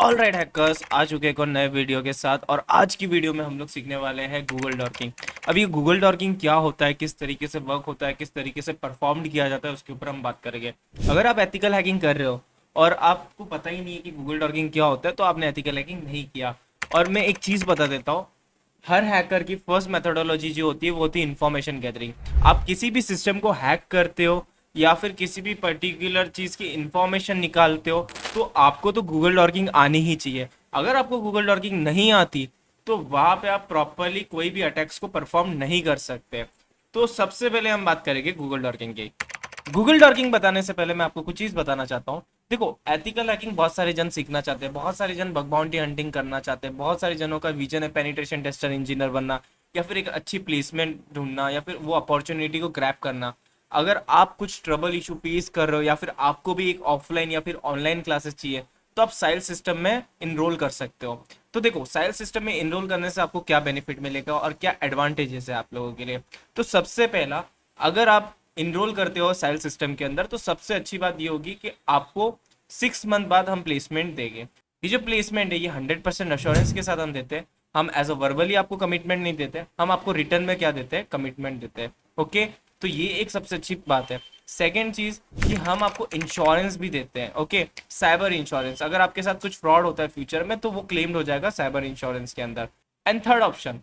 All right hackers आ चुके हैं एक और नए वीडियो के साथ। और आज की वीडियो में हम लोग सीखने वाले हैं गूगल डॉर्किंग। अब ये गूगल डॉर्किंग क्या होता है, किस तरीके से वर्क होता है, किस तरीके से परफॉर्म किया जाता है, उसके ऊपर हम बात करेंगे। अगर आप एथिकल हैकिंग कर रहे हो और आपको पता ही नहीं है कि गूगल डॉर्किंग क्या होता है, तो आपने एथिकल हैकिंग नहीं किया। और मैं एक चीज़ बता देता हूँ, हर हैकर की फर्स्ट मेथोडोलॉजी जो होती है वो होती है इन्फॉर्मेशन गैदरिंग। आप किसी भी सिस्टम को हैक करते हो या फिर किसी भी पर्टिकुलर चीज़ की इंफॉर्मेशन निकालते हो, तो आपको तो गूगल डॉर्किंग आनी ही चाहिए। अगर आपको गूगल डॉर्किंग नहीं आती तो वहाँ पे आप प्रॉपरली कोई भी अटैक्स को परफॉर्म नहीं कर सकते। तो सबसे पहले हम बात करेंगे गूगल डॉर्किंग की। गूगल डॉर्किंग बताने से पहले मैं आपको कुछ चीज बताना चाहता हूँ। देखो, एथिकल हैकिंग बहुत सारे जन सीखना चाहते हैं, बहुत सारे जन बग बाउंटी हंटिंग करना चाहते हैं, बहुत सारे जनों का विजन है पेनिट्रेशन टेस्टर इंजीनियर बनना, या फिर एक अच्छी प्लेसमेंट ढूंढना, या फिर वो अपॉर्चुनिटी को ग्रैब करना। अगर आप कुछ ट्रबल इशू फेस कर रहे हो या फिर आपको भी एक ऑफलाइन या फिर ऑनलाइन क्लासेस चाहिए, तो आप साइल सिस्टम में इनरोल कर सकते हो। तो देखो, साइल सिस्टम में इनरोल करने से आपको क्या बेनिफिट मिलेगा और क्या एडवांटेजेस है आप लोगों के लिए। तो सबसे पहला, अगर आप इनरोल करते हो साइल सिस्टम के अंदर, तो सबसे अच्छी बात ये होगी कि आपको 6 मंथ बाद हम प्लेसमेंट देंगे। ये जो प्लेसमेंट है ये 100% अश्योरेंस के साथ हम देते हैं। हम एज अ वर्बली आपको कमिटमेंट नहीं देते, हम आपको रिटर्न में क्या देते हैं, कमिटमेंट देते हैं। ओके, तो ये एक सबसे अच्छी बात है। सेकेंड चीज कि हम आपको इंश्योरेंस भी देते हैं। ओके, साइबर इंश्योरेंस, अगर आपके साथ कुछ फ्रॉड होता है फ्यूचर में तो वो क्लेम्ड हो जाएगा साइबर इंश्योरेंस के अंदर। एंड थर्ड ऑप्शन,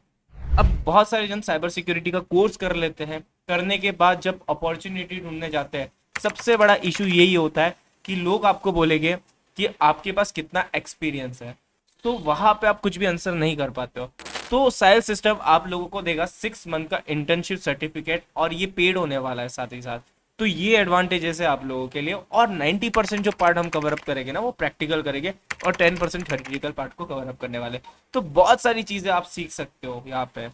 अब बहुत सारे जन साइबर सिक्योरिटी का कोर्स कर लेते हैं, करने के बाद जब अपॉर्चुनिटी ढूंढने जाते हैं, सबसे बड़ा इशू यही होता है कि लोग आपको बोलेंगे कि आपके पास कितना एक्सपीरियंस है, तो वहां पे आप कुछ भी आंसर नहीं कर पाते हो। तो साइल सिस्टम आप लोगों को देगा 6 मंथ का इंटर्नशिप सर्टिफिकेट, और ये पेड होने वाला है साथ ही साथ। तो ये एडवांटेजेस है आप लोगों के लिए। और 90% जो पार्ट हम कवर अप करेंगे ना वो प्रैक्टिकल करेंगे, और 10% थ्योरेटिकल पार्ट को कवर अप करने वाले। तो बहुत सारी चीजें आप सीख सकते हो यहाँ पे,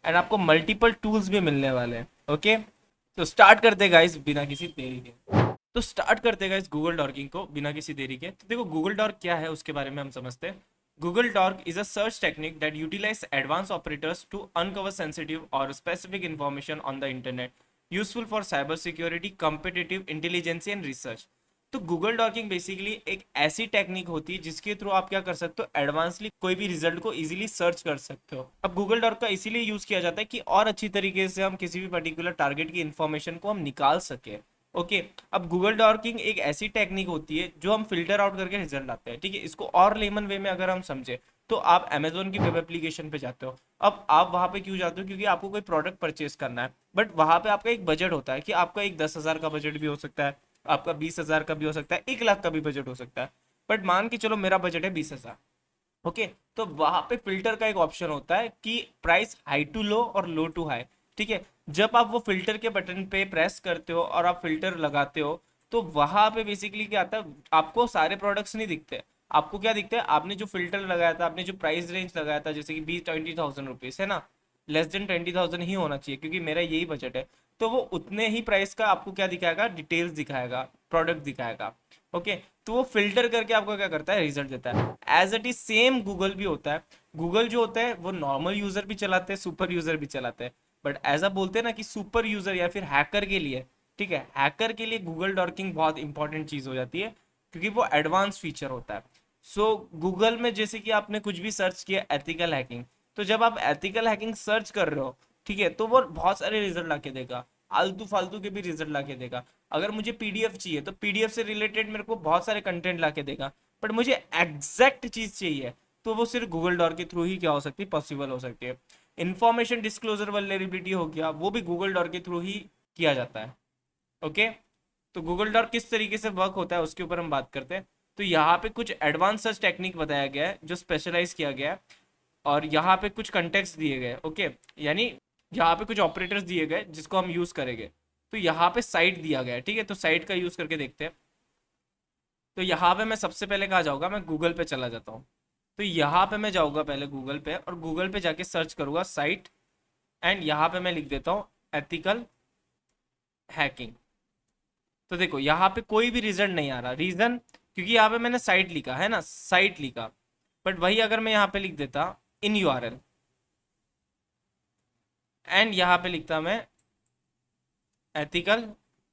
एंड आपको मल्टीपल टूल्स भी मिलने वाले हैं। ओके, तो स्टार्ट करते गाइस बिना किसी देरी के। तो स्टार्ट करते गाइस गूगल डॉर्किंग को बिना किसी देरी के। तो देखो, गूगल डॉर्क क्या है उसके बारे में हम समझते हैं। Google dork is a search technique that utilize advance operators to uncover sensitive और specific information on the internet, useful for cyber security, competitive intelligence and research. तो गूगल डॉकिंग बेसिकली एक ऐसी टेक्निक होती है जिसके थ्रू आप क्या कर सकते हो, एडवांसली कोई भी रिजल्ट को इजीली सर्च कर सकते हो। अब गूगल डॉक का इसीलिए यूज किया जाता है कि और अच्छी तरीके से हम किसी भी पर्टिकुलर टारगेट की इंफॉर्मेशन को हम निकाल सके। ओके, अब गूगल डॉकिंग एक ऐसी टेक्निक होती है जो हम फिल्टर आउट करके रिजल्ट लाते हैं। ठीक है, इसको और लेमन वे में अगर हम समझे, तो आप अमेजोन की वेब एप्लीकेशन पे जाते हो। अब आप वहां पे क्यों जाते हो, क्योंकि आपको कोई प्रोडक्ट परचेज करना है, बट वहां पे आपका एक बजट होता है कि आपका एक 10,000 का बजट भी हो सकता है, आपका 20,000 का भी हो सकता है, 1 लाख का भी बजट हो सकता है। बट मान के चलो मेरा बजट है 20,000। ओके, तो वहां पे फिल्टर का एक ऑप्शन होता है कि प्राइस हाई टू लो और लो टू हाई। ठीक है, जब आप वो फिल्टर के बटन पे प्रेस करते हो और आप फिल्टर लगाते हो, तो वहां पे बेसिकली क्या आता है, आपको सारे प्रोडक्ट्स नहीं दिखते। आपको क्या दिखता है, आपने जो फिल्टर लगाया था, आपने जो प्राइस रेंज लगाया था, जैसे कि 20-20,000 रुपीज है ना, लेस देन 20,000 ही होना चाहिए क्योंकि मेरा यही बजट है। तो वो उतने ही प्राइस का आपको क्या दिखाएगा, डिटेल्स दिखाएगा, प्रोडक्ट दिखाएगा। ओके, तो वो फिल्टर करके आपको क्या करता है, रिजल्ट देता है। As it is same Google भी होता है। गूगल जो होता है वो नॉर्मल यूजर भी चलाते हैं, सुपर यूजर भी चलाते हैं। बट ऐसा बोलते हैं ना कि सुपर यूजर या फिर हैकर के लिए, ठीक है, हैकर के लिए गूगल डॉर्किंग बहुत इंपॉर्टेंट चीज हो जाती है, क्योंकि वो एडवांस फीचर होता है। सो गूगल में जैसे कि आपने कुछ भी सर्च किया एथिकल हैकिंग, तो जब आप एथिकल हैकिंग सर्च कर रहे हो, ठीक है, तो वो बहुत सारे रिजल्ट ला के देगा, आलतू फालतू के भी रिजल्ट ला के देगा। अगर मुझे पीडीएफ चाहिए तो पीडीएफ से रिलेटेड मेरे को बहुत सारे कंटेंट ला के देगा। बट मुझे एग्जैक्ट चीज चाहिए तो वो सिर्फ गूगल डॉर के थ्रू ही क्या हो सकती है, पॉसिबल हो सकती है। इंफॉर्मेशन डिस्क्लोजर वल्नरेबिलिटी हो गया, वो भी गूगल डॉर के थ्रू ही किया जाता है। ओके, तो गूगल डॉर किस तरीके से वर्क होता है उसके ऊपर हम बात करते हैं। तो यहाँ पे कुछ एडवांस सर्च टेक्निक बताया गया है जो स्पेशलाइज किया गया है, और यहाँ पे कुछ कंटेक्स्ट दिए गए। ओके, यानी यहाँ पे कुछ ऑपरेटर्स दिए गए जिसको हम यूज करेंगे। तो यहाँ पे साइट दिया गया है, ठीक है, तो साइट का यूज करके देखते हैं। तो यहाँ पे मैं सबसे पहले कहाँ जाऊँगा, मैं गूगल पे चला जाता हूँ। तो यहाँ पे मैं जाऊँगा पहले गूगल पे, और गूगल पे जाके सर्च करूँगा साइट, एंड यहाँ पे मैं लिख देता हूँ एथिकल हैकिंग। तो देखो यहाँ पे कोई भी रिजल्ट नहीं आ रहा, रीजन क्योंकि यहाँ पे मैंने साइट लिखा है ना, साइट लिखा। बट वही अगर मैं यहाँ पे लिख देता इन यूआरएल, एंड यहाँ पे लिखता मैं एथिकल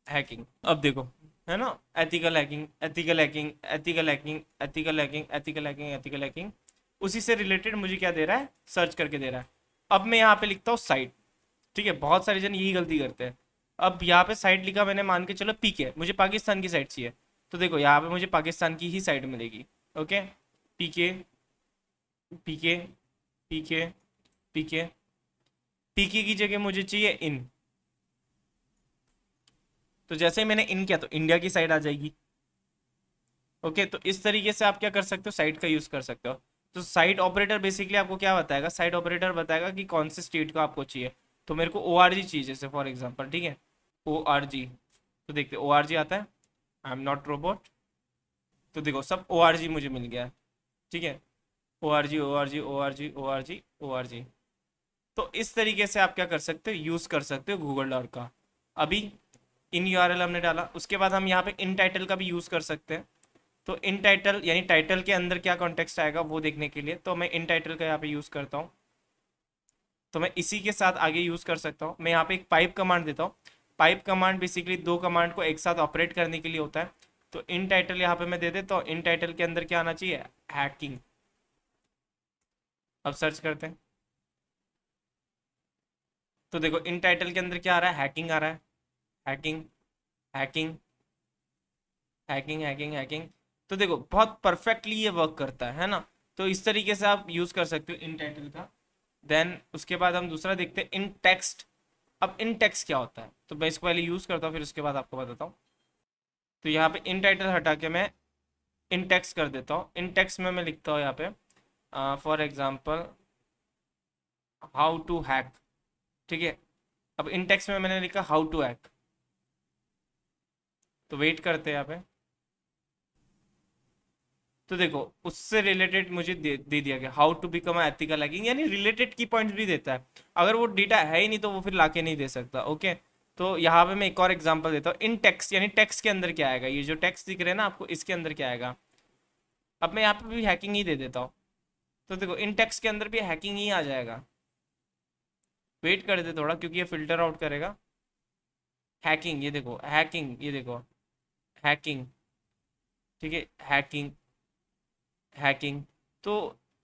हैकिंग, अब देखो, है ना, ethical hacking, ethical hacking, ethical hacking, ethical hacking, ethical hacking, ethical hacking, उसी से रिलेटेड मुझे क्या दे रहा है, सर्च करके दे रहा है। अब मैं यहाँ पे लिखता हूँ साइट। ठीक है, बहुत सारे जन यही गलती करते हैं। अब यहाँ पे साइट लिखा मैंने, मान के चलो पीके, मुझे पाकिस्तान की साइट चाहिए, तो देखो यहाँ पे मुझे पाकिस्तान की ही साइट मिलेगी। ओके, पीके, पीके, पीके, पीके, पीके की जगह मुझे चाहिए इन। तो जैसे ही मैंने इन किया तो इंडिया की साइड आ जाएगी। ओके, तो इस तरीके से आप क्या कर सकते हो, साइट का यूज कर सकते हो। तो साइट ऑपरेटर बेसिकली आपको क्या बताएगा, साइट ऑपरेटर बताएगा कि कौन से स्टेट का आपको चाहिए। तो मेरे को ओ आर जी चाहिए, जैसे फॉर एग्जाम्पल, ठीक है, ओ आर जी। तो देखते ओ आर जी आता है, आई एम नॉट रोबोट। तो देखो सब ओ आर जी मुझे मिल गया है। ठीक है, O R G, O R G, O R G, O R G, O R G. तो इस तरीके से आप क्या कर सकते हो, यूज कर सकते हो गूगल डॉट का। अभी इन यूआरएल हमने डाला, उसके बाद हम यहाँ पे इन टाइटल का भी यूज कर सकते हैं। तो इन टाइटल यानी टाइटल के अंदर क्या कॉन्टेक्स्ट आएगा वो देखने के लिए, तो मैं इन टाइटल का यहाँ पे यूज करता हूँ। तो मैं इसी के साथ आगे यूज कर सकता हूँ। मैं यहाँ पे एक पाइप कमांड देता हूँ। पाइप कमांड बेसिकली दो कमांड को एक साथ ऑपरेट करने के लिए होता है। तो इन टाइटल यहाँ पे मैं दे देता हूँ, इन टाइटल के अंदर क्या आना चाहिए, हैकिंग। अब सर्च करते हैं, तो देखो इन टाइटल के अंदर क्या आ रहा है, हैकिंग आ रहा है। Hacking, hacking, hacking, hacking, hacking. तो देखो बहुत परफेक्टली ये वर्क करता है ना। तो इस तरीके से आप यूज कर सकते हो इन टाइटल का। देन उसके बाद हम दूसरा देखते हैं, इन टेक्स्ट। अब इन टेक्स्ट क्या होता है, तो मैं इसको पहले यूज करता हूँ, फिर उसके बाद आपको बताता हूँ। तो यहाँ पे इन टाइटल हटा के मैं इन टेक्स्ट कर देता हूँ। इन टेक्स्ट में मैं लिखता हूँ यहाँ पे, for example, how to hack. ठीक है, अब इन टेक्स्ट में मैंने लिखा हाउ टू हैक। तो वेट करते हैं यहाँ पे। तो देखो उससे रिलेटेड मुझे दे दिया गया, how to become ethical hacking, यानी रिलेटेड की पॉइंट्स भी देता है। अगर वो डेटा है ही नहीं तो वो फिर लाके नहीं दे सकता। ओके, तो यहाँ पे मैं एक और एग्जांपल देता हूँ, इन टेक्स्ट, यानी टेक्स्ट के अंदर क्या आएगा, ये जो टेक्स्ट दिख रहे हैं ना आपको, इसके अंदर क्या आएगा। अब मैं यहाँ पे भी हैकिंग ही दे देता हूँ। तो देखो इन टेक्स्ट के अंदर भी हैकिंग ही आ जाएगा। वेट कर दे थोड़ा, क्योंकि ये फिल्टर आउट करेगा। हैकिंग, ये देखो हैकिंग, ये देखो हैकिंग। ठीक है, हैकिंग, हैकिंग। तो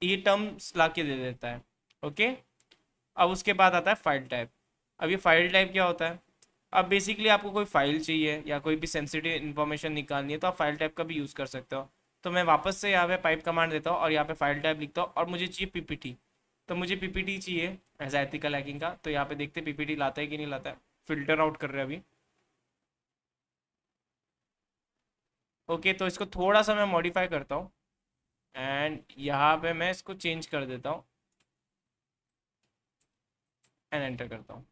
ये टर्म्स ला के दे देता है। ओके, अब उसके बाद आता है फाइल टाइप। अब ये फाइल टाइप क्या होता है, अब बेसिकली आपको कोई फाइल चाहिए या कोई भी सेंसिटिव इन्फॉर्मेशन निकालनी है तो आप फाइल टाइप का भी यूज़ कर सकते हो। तो मैं वापस से यहाँ पे पाइप कमांड देता हूँ और यहाँ पे फाइल टाइप लिखता हूँ, और मुझे चाहिए पीपीटी। तो मुझे पीपीटी चाहिए एज एथिकल हैकिंग का। तो यहाँ पे देखते पीपीटी लाता है कि नहीं लाता है, फिल्टर आउट कर रहे हैं अभी। ओके, तो इसको थोड़ा सा मैं मॉडिफाई करता हूँ, एंड यहाँ पे मैं इसको चेंज कर देता हूँ, एंड एंटर करता हूँ।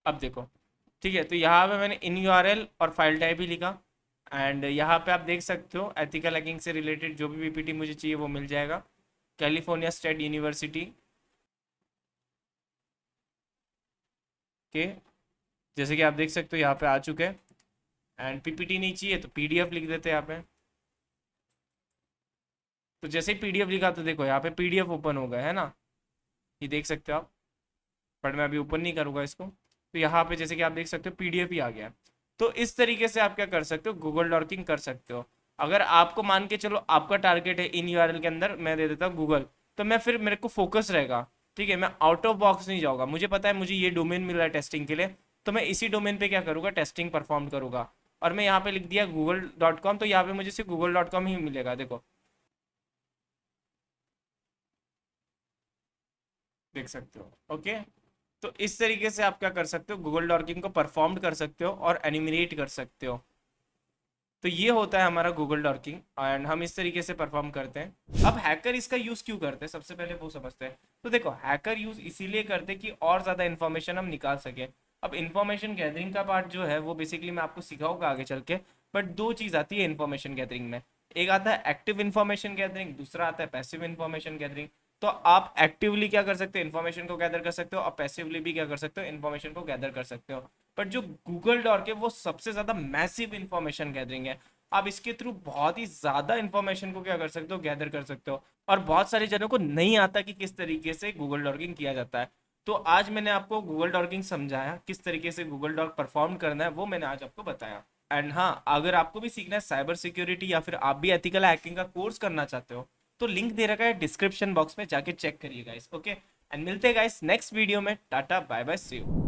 अब देखो, ठीक है, तो यहाँ पे मैंने इन यूआरएल और फाइल टाइप ही लिखा। एंड यहाँ पे आप देख सकते हो एथिकल हैकिंग से रिलेटेड जो भी पीपीटी मुझे चाहिए वो मिल जाएगा। कैलिफोर्निया स्टेट यूनिवर्सिटी के, जैसे कि आप देख सकते हो यहाँ पे आ चुके हैं। एंड पीपीटी नहीं चाहिए तो पीडीएफ लिख देते हैं यहाँ पे। तो जैसे ही पीडीएफ लिखा तो देखो यहाँ पे पीडीएफ ओपन हो गया है ना, ये देख सकते हो आप। बट मैं अभी ओपन नहीं करूँगा इसको। तो यहाँ पे जैसे कि आप देख सकते हो पीडीएफ ही आ गया। तो इस तरीके से आप क्या कर सकते हो, गूगल डॉकिंग कर सकते हो। अगर आपको मान के चलो आपका टारगेट है इन यूआरएल के अंदर मैं दे देता हूँ गूगल, तो मैं फिर मेरे को फोकस रहेगा। ठीक है, मैं आउट ऑफ बॉक्स नहीं जाऊँगा, मुझे पता है मुझे ये डोमेन मिल रहा है टेस्टिंग के लिए, तो मैं इसी डोमेन पे क्या करूँगा, टेस्टिंग परफॉर्म करूँगा। और मैं यहाँ पे लिख दिया google.com, तो यहाँ पे मुझे सिर्फ google.com ही मिलेगा, देखो देख सकते हो। ओके, तो इस तरीके से आप क्या कर सकते हो, गूगल डॉकिंग को परफॉर्म कर सकते हो और एनिमिनेट कर सकते हो। तो ये होता है हमारा गूगल डॉकिंग, एंड हम इस तरीके से परफॉर्म करते हैं। अब हैकर इसका यूज क्यों करते हैं, सबसे पहले वो समझते हैं। तो देखो हैकर यूज इसीलिए करते हैं कि और ज्यादा इन्फॉर्मेशन हम निकाल सके। अब इन्फॉर्मेशन गैदरिंग का पार्ट जो है वो बेसिकली मैं आपको सिखाऊंगा आगे चल के। बट दो चीज आती है इन्फॉर्मेशन गैदरिंग में, एक आता है एक्टिव इन्फॉर्मेशन गैदरिंग, दूसरा आता है पैसिव इन्फॉर्मेशन गैदरिंग। तो आप एक्टिवली क्या कर सकते हो, इन्फॉर्मेशन को गैदर कर सकते हो, और पैसिवली भी क्या कर सकते हो, इन्फॉर्मेशन को गैदर कर सकते हो। बट जो गूगल डॉक है वो सबसे ज्यादा मैसिव इन्फॉर्मेशन गैदरिंग है। आप इसके थ्रू बहुत ही ज्यादा इन्फॉर्मेशन को क्या कर सकते हो, गैदर कर सकते हो। और बहुत सारे जनों को नहीं आता कि किस तरीके से गूगल डॉकिंग किया जाता है। तो आज मैंने आपको गूगल डॉकिंग समझाया, किस तरीके से गूगल डॉक परफॉर्म करना है वो मैंने आज आपको बताया। एंड हाँ, अगर आपको भी सीखना है साइबर सिक्योरिटी या फिर आप भी एथिकल हैकिंग का कोर्स करना चाहते हो तो लिंक दे रखा है डिस्क्रिप्शन बॉक्स में, जाके चेक करिए गाइस। ओके, एंड मिलते हैं गाइस नेक्स्ट वीडियो में। Tata bye bye, see you.